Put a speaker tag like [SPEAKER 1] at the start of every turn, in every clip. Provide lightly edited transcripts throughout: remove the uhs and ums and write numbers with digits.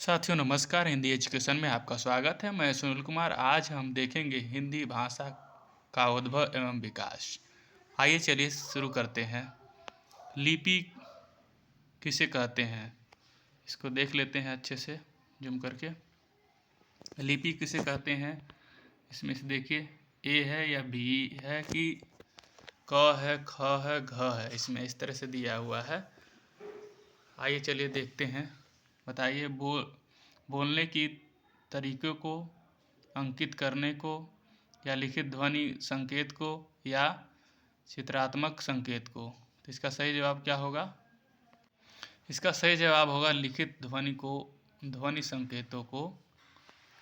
[SPEAKER 1] साथियों नमस्कार। हिंदी एजुकेशन में आपका स्वागत है। मैं सुनील कुमार। आज हम देखेंगे हिंदी भाषा का उद्भव एवं विकास। आइए चलिए शुरू करते हैं। लिपि किसे कहते हैं, इसको देख लेते हैं अच्छे से जूम करके। लिपि किसे कहते हैं, इसमें से देखिए ए है या बी है कि क है, ख है, घ है, इसमें इस तरह से दिया हुआ है। आइए चलिए देखते हैं। बताइए बोलने की तरीक़ों को, अंकित करने को, या लिखित ध्वनि संकेत को, या चित्रात्मक संकेत को। तो इसका सही जवाब क्या होगा? इसका सही जवाब होगा लिखित ध्वनि को, ध्वनि संकेतों को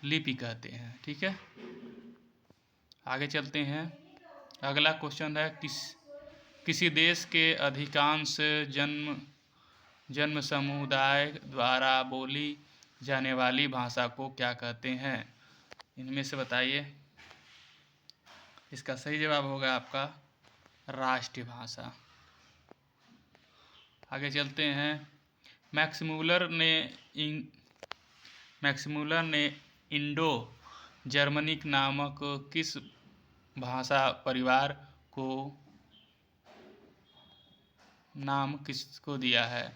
[SPEAKER 1] लिपि कहते हैं। ठीक है, आगे चलते हैं। अगला क्वेश्चन है किसी देश के अधिकांश जन्म समुदाय द्वारा बोली जाने वाली भाषा को क्या कहते हैं? इनमें से बताइए। इसका सही जवाब होगा आपका राष्ट्रीय भाषा। आगे चलते हैं। मैक्समूलर ने इंडो जर्मनिक नामक किस भाषा परिवार को नाम किसको दिया है?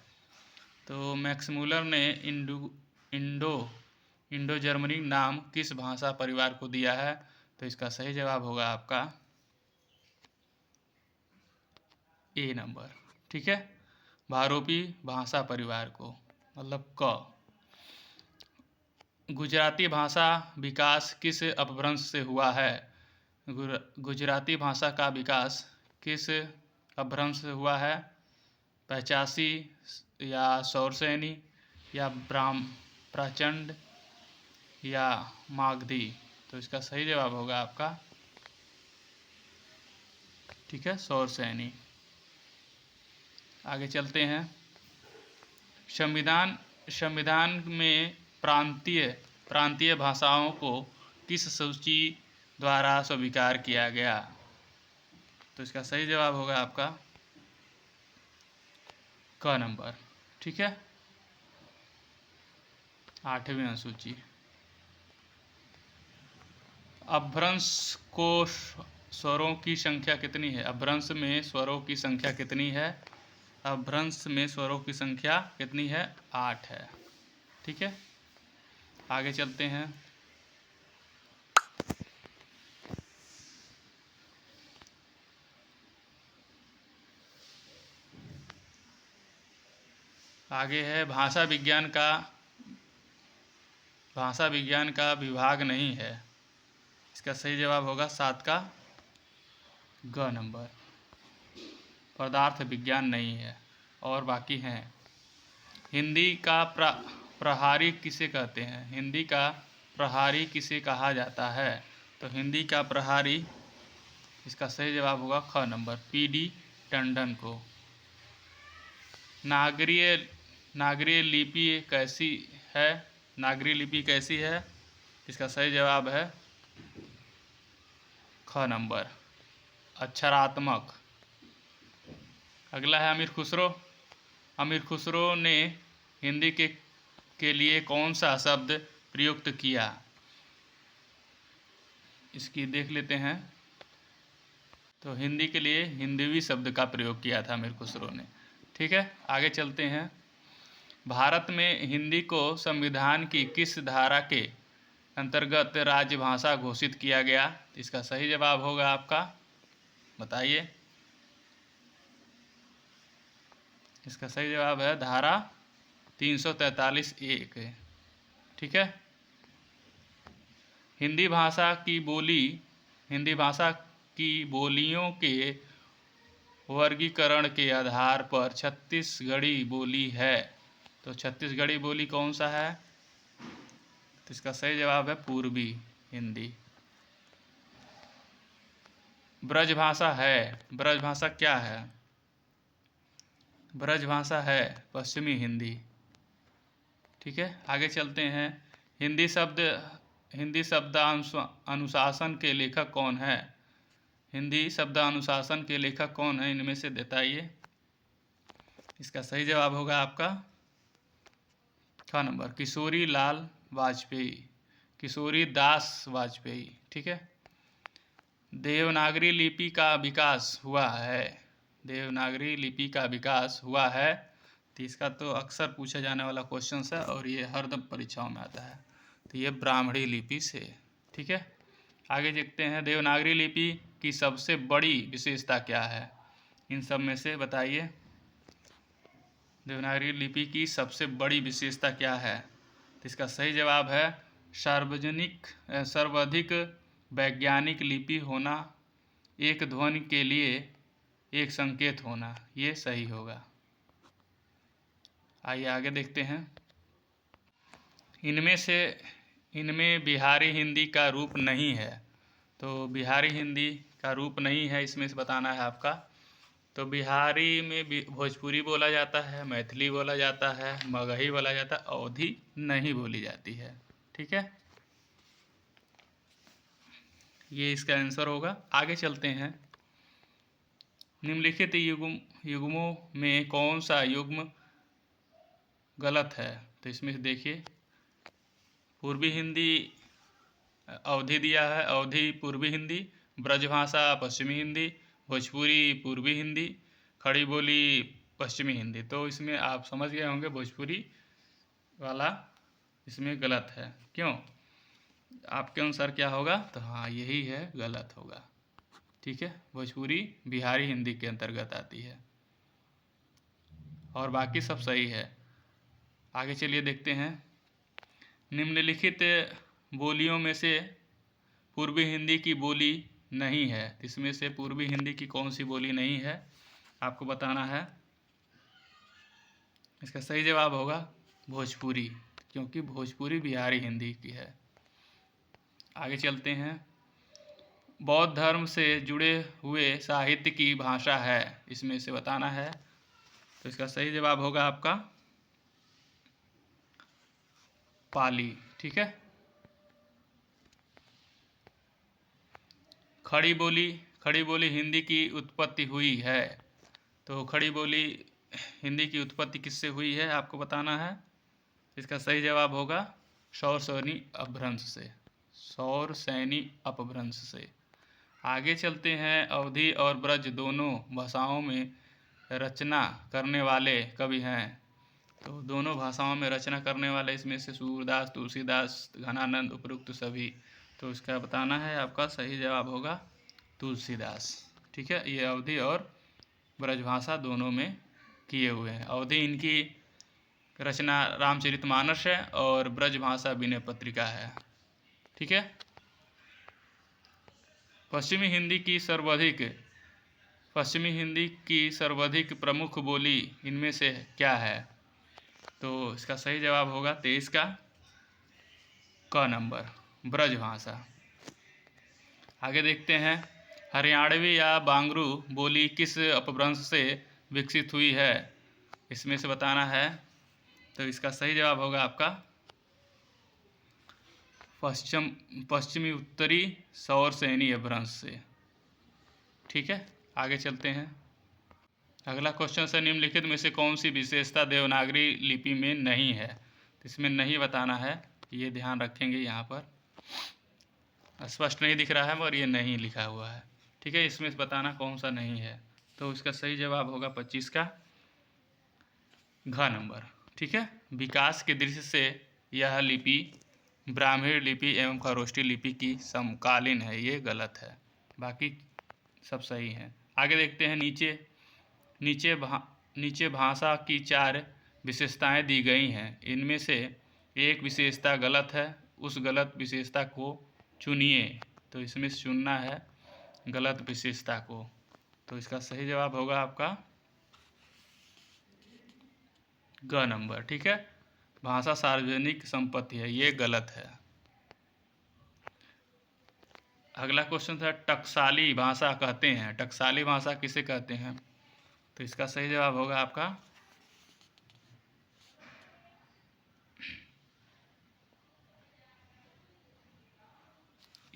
[SPEAKER 1] तो मैक्समूलर ने इंडो जर्मनिक नाम किस भाषा परिवार को दिया है? तो इसका सही जवाब होगा आपका ए नंबर। ठीक है, भारोपी भाषा परिवार को, मतलब क। गुजराती भाषा विकास किस अपभ्रंश से हुआ है? गुजराती भाषा का विकास किस अपभ्रंश से हुआ है? पचासी या सौरसैनी या प्रचंड या मागधी। तो इसका सही जवाब होगा आपका, ठीक है, सौरसैनी। आगे चलते हैं। संविधान में प्रांतीय भाषाओं को किस सूची द्वारा स्वीकार किया गया? तो इसका सही जवाब होगा आपका क नंबर। ठीक है, 8वीं अनुसूची। अपभ्रंश को स्वरों की संख्या कितनी है? अपभ्रंश में स्वरों की संख्या कितनी है? अपभ्रंश में स्वरों की संख्या कितनी है? 8 है। ठीक है, आगे चलते हैं। आगे है भाषा विज्ञान का विभाग नहीं है। इसका सही जवाब होगा 7 का ग नंबर। पदार्थ विज्ञान नहीं है और बाकी हैं। हिंदी का प्रहारी किसे कहते हैं? हिंदी का प्रहारी किसे कहा जाता है? तो हिंदी का प्रहारी, इसका सही जवाब होगा ख नंबर, पी.डी. टंडन को। नागरीय लिपि कैसी है? नागरीय लिपि कैसी है? इसका सही जवाब है ख नंबर, अक्षरात्मक। अगला है अमीर खुसरो ने हिंदी के लिए कौन सा शब्द प्रयुक्त किया? इसकी देख लेते हैं। तो हिंदी के लिए हिंदवी शब्द का प्रयोग किया था अमीर खुसरो ने। ठीक है, आगे चलते हैं। भारत में हिंदी को संविधान की किस धारा के अंतर्गत राजभाषा घोषित किया गया? इसका सही जवाब होगा आपका, बताइए। इसका सही जवाब है धारा 343(1). ठीक है, हिंदी भाषा की बोलियों के वर्गीकरण के आधार पर छत्तीसगढ़ी बोली है। तो छत्तीसगढ़ी बोली कौन सा है? तो इसका सही जवाब है पूर्वी हिंदी। ब्रजभाषा क्या है? ब्रजभाषा है पश्चिमी हिंदी। ठीक है, आगे चलते हैं। हिंदी शब्द अनुशासन के लेखक कौन है? हिंदी शब्द अनुशासन के लेखक कौन है? इनमें से बताइए। इसका सही जवाब होगा आपका ख नंबर किशोरी लाल वाजपेयी, किशोरी दास वाजपेयी। ठीक है। देवनागरी लिपि का विकास हुआ है, देवनागरी लिपि का विकास हुआ है। तो इसका तो अक्सर पूछा जाने वाला क्वेश्चन है और ये हरदम परीक्षाओं में आता है। तो ये ब्राह्मणी लिपि से। ठीक है। आगे देखते हैं, देवनागरी लिपि की सबसे बड़ी विशेषता क्या है? इन सब में से बताइए, देवनागरी लिपि की सबसे बड़ी विशेषता क्या है? तो इसका सही जवाब है सर्वाधिक वैज्ञानिक लिपि होना, एक ध्वनि के लिए एक संकेत होना। ये सही होगा। आइए आगे देखते हैं, इनमें बिहारी हिंदी का रूप नहीं है। तो बिहारी हिंदी का रूप नहीं है, इसमें से बताना है आपका। तो बिहारी में भोजपुरी बोला जाता है, मैथिली बोला जाता है, मगही बोला जाता है, अवधी नहीं बोली जाती है। ठीक है, ये इसका आंसर होगा। आगे चलते हैं, निम्नलिखित युग्मों में कौन सा युग्म गलत है? तो इसमें से देखिए, पूर्वी हिंदी अवधि दिया है, अवधि पूर्वी हिंदी, ब्रजभाषा पश्चिमी हिंदी, भोजपुरी पूर्वी हिंदी, खड़ी बोली पश्चिमी हिंदी। तो इसमें आप समझ गए होंगे भोजपुरी वाला इसमें गलत है। क्यों? आपके अनुसार क्या होगा? तो हाँ, यही है, गलत होगा। ठीक है, भोजपुरी बिहारी हिंदी के अंतर्गत आती है और बाकी सब सही है। आगे चलिए देखते हैं, निम्नलिखित बोलियों में से पूर्वी हिंदी की बोली नहीं है। इसमें से पूर्वी हिंदी की कौन सी बोली नहीं है आपको बताना है। इसका सही जवाब होगा भोजपुरी, क्योंकि भोजपुरी बिहारी हिंदी की है। आगे चलते हैं, बौद्ध धर्म से जुड़े हुए साहित्य की भाषा है, इसमें से बताना है। तो इसका सही जवाब होगा आपका पाली। ठीक है, खड़ी बोली हिंदी की उत्पत्ति हुई है। तो खड़ी बोली हिंदी की उत्पत्ति किससे हुई है आपको बताना है। इसका सही जवाब होगा सौरसैनी अपभ्रंश से, सौरसैनी अपभ्रंश से। आगे चलते हैं, अवधी और ब्रज दोनों भाषाओं में रचना करने वाले कवि हैं। तो दोनों भाषाओं में रचना करने वाले इसमें से सूरदास, तुलसीदास, घनानंद, उपरोक्त सभी। तो इसका बताना है, आपका सही जवाब होगा तुलसीदास। ठीक है, ये अवधी और ब्रजभाषा दोनों में किए हुए हैं। अवधि इनकी रचना रामचरितमानस है और ब्रजभाषा विनय पत्रिका है। ठीक है, पश्चिमी हिंदी की सर्वाधिक प्रमुख बोली इनमें से क्या है? तो इसका सही जवाब होगा 23 का क नंबर, ब्रजभाषा। आगे देखते हैं, हरियाणवी या बांगरू बोली किस अपभ्रंश से विकसित हुई है? इसमें से बताना है। तो इसका सही जवाब होगा आपका पश्चिमी उत्तरी सौरसैनी अपभ्रंश से। ठीक है, आगे चलते हैं, अगला क्वेश्चन है, निम्नलिखित में से कौन सी विशेषता देवनागरी लिपि में नहीं है? तो इसमें नहीं बताना है, ये ध्यान रखेंगे, यहाँ पर स्पष्ट नहीं दिख रहा है और ये नहीं लिखा हुआ है। ठीक है, इसमें बताना कौन सा नहीं है। तो इसका सही जवाब होगा 25 का घ नंबर। ठीक है, विकास के दृष्टि से यह लिपि ब्राह्मी लिपि एवं खरोष्ठी लिपि की समकालीन है, ये गलत है, बाकी सब सही हैं। आगे देखते हैं, नीचे भाषा की 4 विशेषताएं दी गई हैं, इनमें से एक विशेषता गलत है, उस गलत विशेषता को चुनिए। तो इसमें चुनना है गलत विशेषता को। तो इसका सही जवाब होगा आपका ग नंबर। ठीक है, भाषा सार्वजनिक संपत्ति है, ये गलत है। अगला क्वेश्चन था, टकसाली भाषा कहते हैं, टकसाली भाषा किसे कहते हैं? तो इसका सही जवाब होगा आपका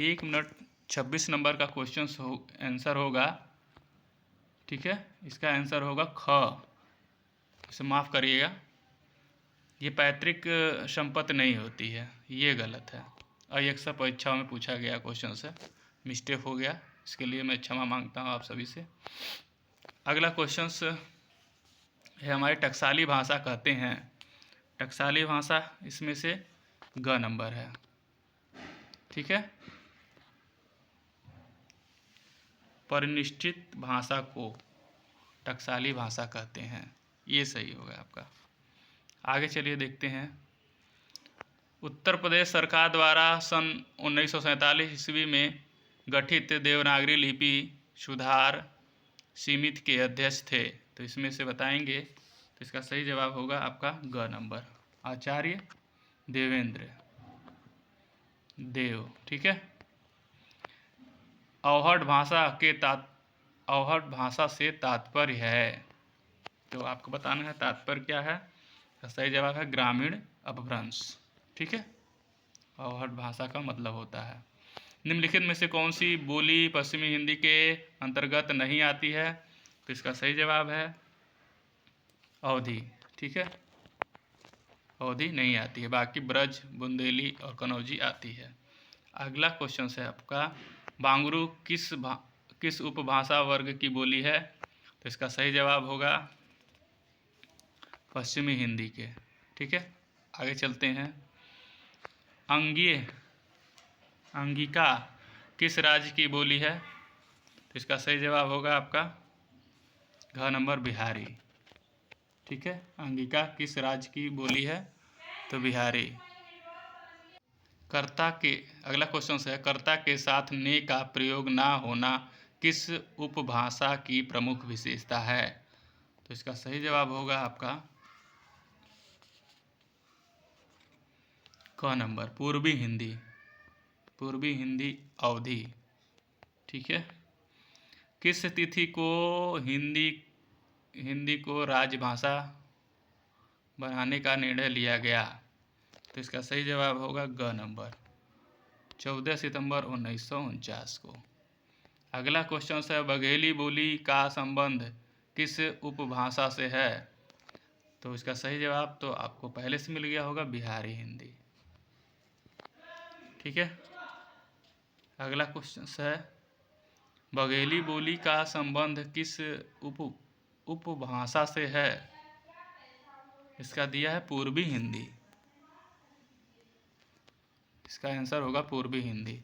[SPEAKER 1] 1 मिनट 26 नंबर का क्वेश्चन आंसर होगा। ठीक है, इसका आंसर होगा ख, इसे माफ़ करिएगा, ये पैतृक संपत्ति नहीं होती है, ये गलत है और ये अक्सर परीक्षाओं में पूछा गया क्वेश्चन से, मिस्टेक हो गया, इसके लिए मैं क्षमा मांगता हूँ आप सभी से। अगला क्वेश्चन है हमारी टकसाली भाषा कहते हैं। टकसाली भाषा इसमें से ग नंबर है, ठीक है। परिनिष्ठित भाषा को टकसाली भाषा कहते हैं, ये सही होगा आपका। आगे चलिए देखते हैं। उत्तर प्रदेश सरकार द्वारा सन 1947 ईस्वी में गठित देवनागरी लिपि सुधार समिति के अध्यक्ष थे, तो इसमें से बताएंगे, तो इसका सही जवाब होगा आपका ग नंबर, आचार्य देवेंद्र देव, ठीक है। अवहट भाषा से तात्पर्य है, तो आपको बताना है तात्पर्य क्या है। सही जवाब है ग्रामीण अपभ्रंश, ठीक है। अवहट भाषा का मतलब होता है। निम्नलिखित में से कौन सी बोली पश्चिमी हिंदी के अंतर्गत नहीं आती है, तो इसका सही जवाब है अवधी, ठीक है। अवधी नहीं आती है, बाकी ब्रज, बुंदेली और कनौजी आती है। अगला क्वेश्चन है आपका, बांगरू किस उपभाषा वर्ग की बोली है, तो इसका सही जवाब होगा पश्चिमी हिंदी के, ठीक है। आगे चलते हैं। अंगिका किस राज्य की बोली है, तो इसका सही जवाब होगा आपका घ नंबर बिहारी, ठीक है। अंगिका किस राज्य की बोली है, तो बिहारी। अगला क्वेश्चन है, कर्ता के साथ ने का प्रयोग ना होना किस उपभाषा की प्रमुख विशेषता है, तो इसका सही जवाब होगा आपका क नंबर पूर्वी हिंदी अवधी, ठीक है। किस तिथि को हिंदी को राजभाषा बनाने का निर्णय लिया गया, तो इसका सही जवाब होगा ग नंबर 14 सितंबर 1949 को। अगला क्वेश्चन है, बघेली बोली का संबंध किस उपभाषा से है, तो इसका सही जवाब तो आपको पहले से मिल गया होगा बिहारी हिंदी, ठीक है। अगला क्वेश्चन है, बघेली बोली का संबंध किस उपभाषा से है, इसका दिया है पूर्वी हिंदी, इसका आंसर होगा पूर्वी हिंदी।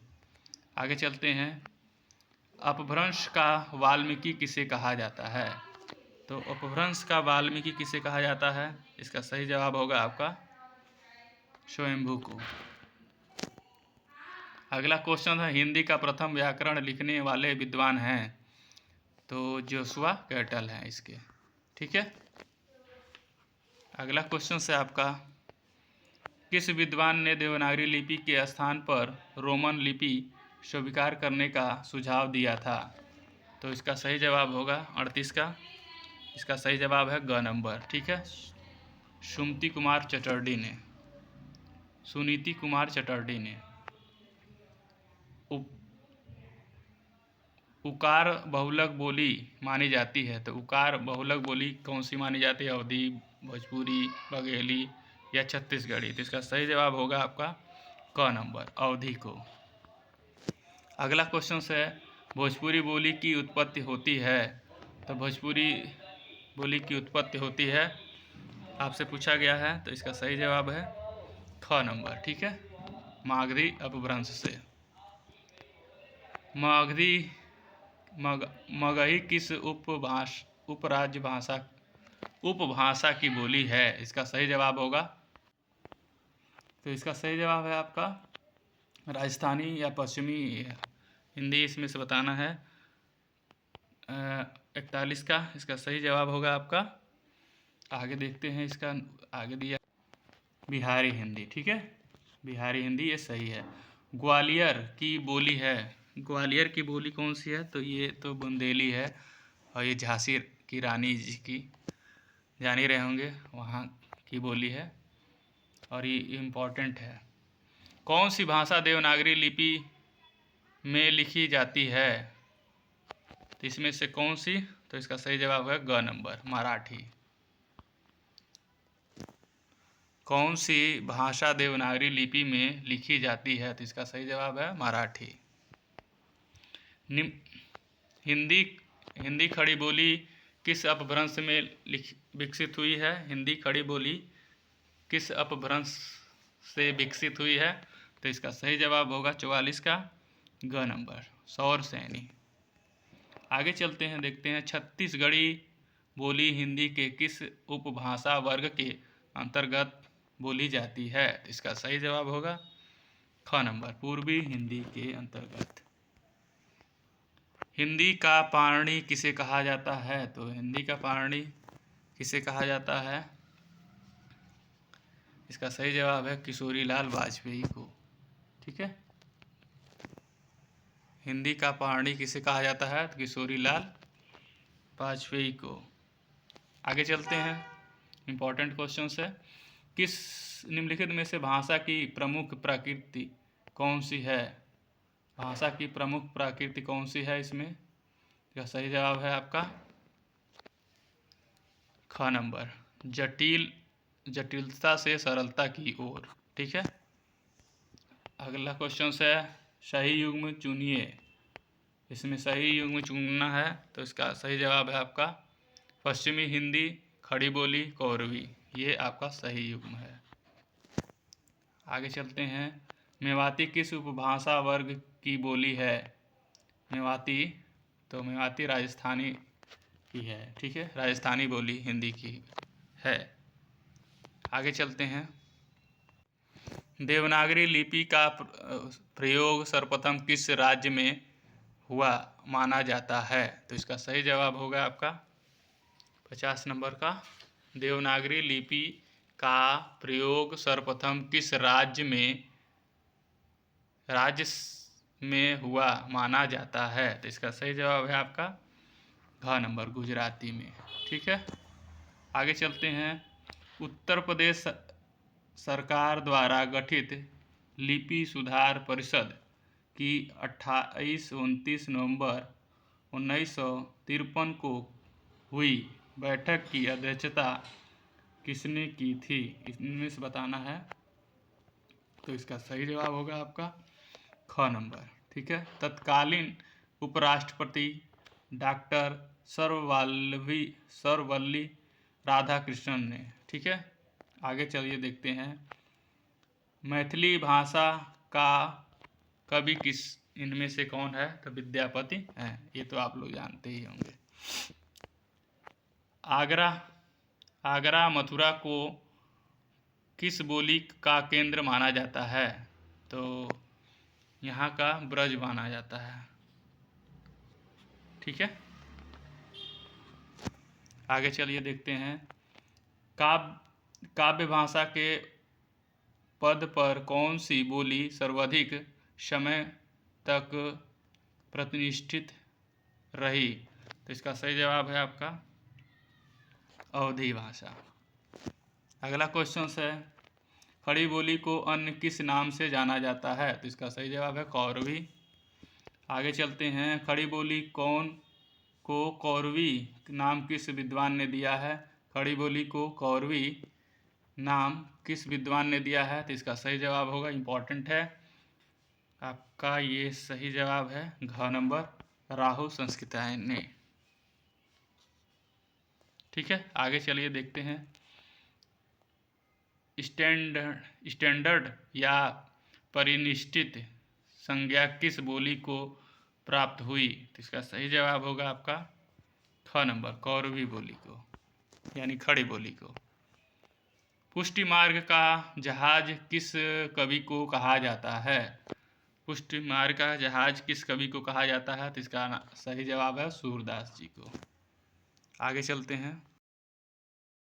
[SPEAKER 1] आगे चलते हैं। अपभ्रंश का वाल्मीकि किसे कहा जाता है, तो अपभ्रंश का वाल्मीकि किसे कहा जाता है, इसका सही जवाब होगा आपका स्वयंभू को। अगला क्वेश्चन है, हिंदी का प्रथम व्याकरण लिखने वाले विद्वान हैं, तो जोशुआ कैटल हैं इसके, ठीक है। अगला क्वेश्चन है आपका, किस विद्वान ने देवनागरी लिपि के स्थान पर रोमन लिपि स्वीकार करने का सुझाव दिया था, तो इसका सही जवाब होगा 38 का, इसका सही जवाब है ग नंबर, ठीक है। सुनीति कुमार चटर्जी ने उकार बहुलक बोली मानी जाती है, तो उकार बहुलक बोली कौन सी मानी जाती है, अवधी, भोजपुरी, बघेली या छत्तीसगढ़ी, तो इसका सही जवाब होगा आपका क नंबर अवधी को। अगला क्वेश्चन है, भोजपुरी बोली की उत्पत्ति होती है, तो भोजपुरी बोली की उत्पत्ति होती है आपसे पूछा गया है, तो इसका सही जवाब है ख नंबर, ठीक है, मागधी अपभ्रंश से। मगही किस उपभाषा की बोली है, इसका सही जवाब होगा, तो इसका सही जवाब है आपका राजस्थानी या पश्चिमी हिंदी, इसमें से बताना है 41 का, इसका सही जवाब होगा आपका। आगे देखते हैं, इसका आगे दिया बिहारी हिंदी, ठीक है, बिहारी हिंदी ये सही है। ग्वालियर की बोली कौन सी है, तो ये तो बुंदेली है, और ये झांसी की रानी जी की जान ही रहे होंगे, वहाँ की बोली है और ये इम्पोर्टेंट है। कौन सी भाषा देवनागरी लिपि में लिखी जाती है, तो इसमें से कौन सी, तो इसका सही जवाब है ग नंबर मराठी। कौन सी भाषा देवनागरी लिपि में लिखी जाती है? तो इसका सही जवाब है मराठी। हिंदी हिंदी खड़ी बोली किस अपभ्रंश में विकसित हुई है? हिंदी खड़ी बोली किस अपभ्रंश से विकसित हुई है? तो इसका सही जवाब होगा 44 का ग नंबर, सौर सैनी। आगे चलते हैं, देखते हैं छत्तीसगढ़ी बोली हिंदी के किस उपभाषा वर्ग के अंतर्गत बोली जाती है? तो इसका सही जवाब होगा ख नंबर, पूर्वी हिंदी के अंतर्गत। हिंदी का पाणि किसे कहा जाता है? तो हिंदी का पाणि किसे कहा जाता है? इसका सही जवाब है किशोरीलाल वाजपेयी को। ठीक है, हिंदी का पाणि किसे कहा जाता है? तो किशोरीलाल वाजपेयी को। आगे चलते हैं, इंपॉर्टेंट क्वेश्चन है। किस निम्नलिखित में से भाषा की प्रमुख प्रकृति कौन सी है? भाषा की प्रमुख प्रकृति कौन सी है इसमें? इसका सही जवाब है आपका ख नंबर, जटिलता से सरलता की ओर। ठीक है, अगला क्वेश्चन है सही युग्म चुनिए। इसमें सही युग्म चुनना है, तो इसका सही जवाब है आपका पश्चिमी हिंदी खड़ी बोली कौरवी, ये आपका सही युग्म है। आगे चलते हैं, मेवाती किस उपभाषा वर्ग की बोली है? मेवाती, तो मेवाती राजस्थानी की है। ठीक है, राजस्थानी बोली हिंदी की है। आगे चलते हैं, देवनागरी लिपि का प्रयोग सर्वप्रथम किस राज्य में हुआ माना जाता है? तो इसका सही जवाब होगा आपका 50 नंबर का, देवनागरी लिपि का प्रयोग सर्वप्रथम किस राज्य में हुआ माना जाता है? तो इसका सही जवाब है आपका घ नंबर, गुजराती में। ठीक है, आगे चलते हैं, उत्तर प्रदेश सरकार द्वारा गठित लिपि सुधार परिषद की 28-29 नवंबर 1953 को हुई बैठक की अध्यक्षता किसने की थी? इनमें से बताना है। तो इसका सही जवाब होगा आपका ख नंबर। ठीक है, तत्कालीन उपराष्ट्रपति डॉक्टर सर्वपल्ली राधाकृष्णन ने। ठीक है, आगे चलिए देखते हैं, मैथिली भाषा का कवि किस इनमें से कौन है? तो विद्यापति हैं, ये तो आप लोग जानते ही होंगे। आगरा मथुरा को किस बोली का केंद्र माना जाता है? तो यहाँ का ब्रज माना जाता है। ठीक है, आगे चलिए देखते हैं, काव्य भाषा के पद पर कौन सी बोली सर्वाधिक समय तक प्रतिष्ठित रही? तो इसका सही जवाब है आपका अवधी भाषा। अगला क्वेश्चन है, खड़ी बोली को अन्य किस नाम से जाना जाता है? तो इसका सही जवाब है कौरवी। आगे चलते हैं, खड़ी बोली को कौरवी नाम किस विद्वान ने दिया है? खड़ी बोली को कौरवी नाम किस विद्वान ने दिया है? तो इसका सही जवाब होगा, इंपॉर्टेंट है आपका, ये सही जवाब है घ नंबर, राहु संस्कृतायन ने। ठीक है, आगे चलिए देखते हैं, स्टैंडर्ड या परिनिष्ठित संज्ञा किस बोली को प्राप्त हुई? तो इसका सही जवाब होगा आपका ख नंबर, कौरवी बोली को, यानी खड़ी बोली को। पुष्टि मार्ग का जहाज किस कवि को कहा जाता है? पुष्टि मार्ग का जहाज किस कवि को कहा जाता है? तो इसका सही जवाब है सूरदास जी को। आगे चलते हैं,